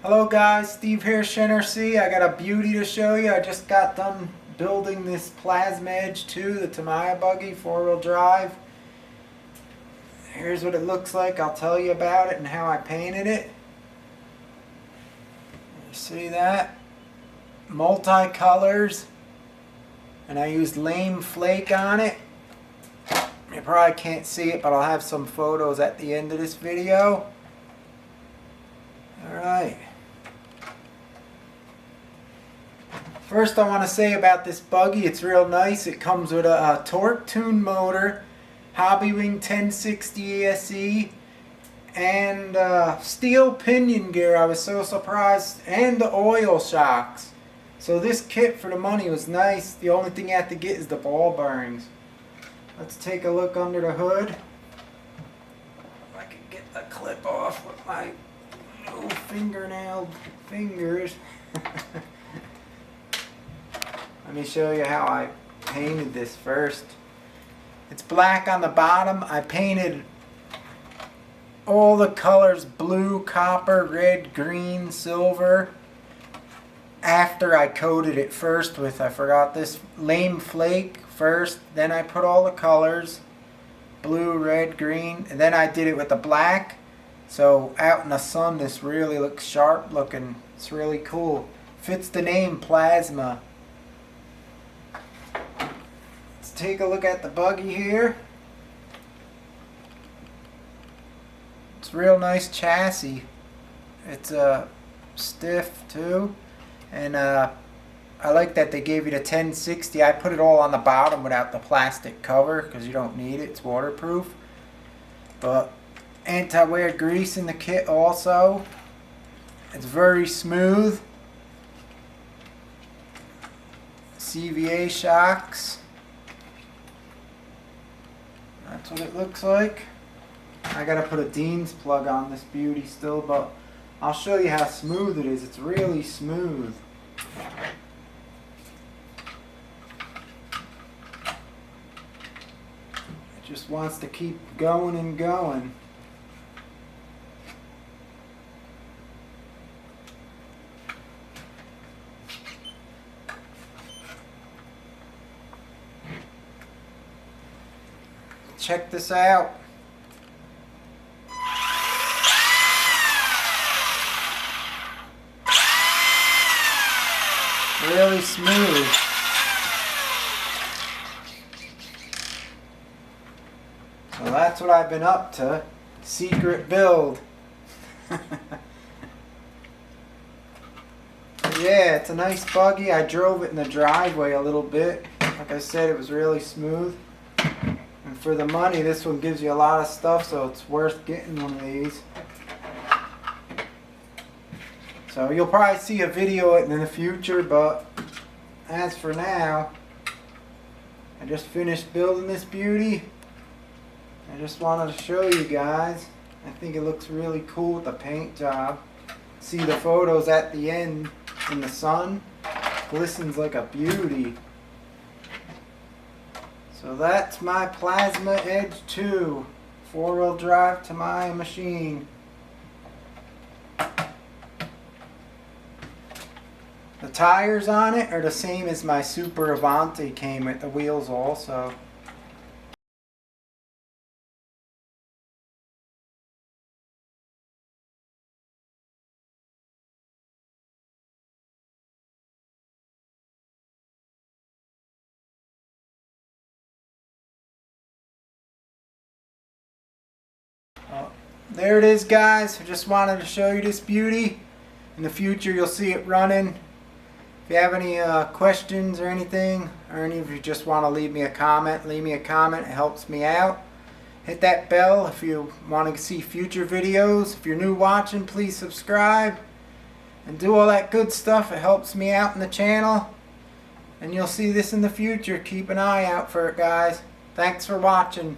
Hello guys, Steve here, NRC. I got a beauty to show you. I just got done building this Plasma Edge 2, the Tamiya buggy, 4-wheel drive. Here's what it looks like. I'll tell you about it and how I painted it. You see that? Multi-colors. And I used lame flake on it. You probably can't see it, but I'll have some photos at the end of this video. Alright. First I want to say about this buggy, it's real nice. It comes with a torque tune motor, Hobbywing 1060 ASE, and steel pinion gear. I was so surprised. And the oil shocks. So this kit for the money was nice. The only thing you have to get is the ball bearings. Let's take a look under the hood. If I can get the clip off with my little fingernail fingers. Let me show you how I painted this first. It's black on the bottom. I painted all the colors: blue, copper, red, green, silver. After I coated it first with, I forgot this, lame flake first. Then I put all the colors: blue, red, green. And then I did it with the black. So out in the sun this really looks sharp looking. It's really cool. Fits the name Plasma. Take a look at the buggy here. It's a real nice chassis. It's stiff too, and I like that they gave you the 1060. I put it all on the bottom without the plastic cover because you don't need it. It's waterproof. But anti-wear grease in the kit also. It's very smooth. CVA shocks. That's what it looks like. I gotta put a Dean's plug on this beauty still, but I'll show you how smooth it is. It's really smooth. It just wants to keep going and going. Check this out. Really smooth. So that's what I've been up to. Secret build. Yeah, it's a nice buggy. I drove it in the driveway a little bit. Like I said, it was really smooth. And for the money, this one gives you a lot of stuff, so it's worth getting one of these. So you'll probably see a video of it in the future, but as for now, I just finished building this beauty. I just wanted to show you guys. I think it looks really cool with the paint job. See the photos at the end in the sun. Glistens like a beauty. So that's my Plasma Edge 2 4-wheel drive Tamiya machine. The tires on it are the same as my Super Avanti came with, the wheels also. There it is, guys. I just wanted to show you this beauty. In the future you'll see it running. If you have any questions or anything, or any of you just want to leave me a comment, leave me a comment. It helps me out. Hit that bell if you want to see future videos. If you're new watching, please subscribe and do all that good stuff. It helps me out in the channel, and you'll see this in the future. Keep an eye out for it, guys. Thanks for watching.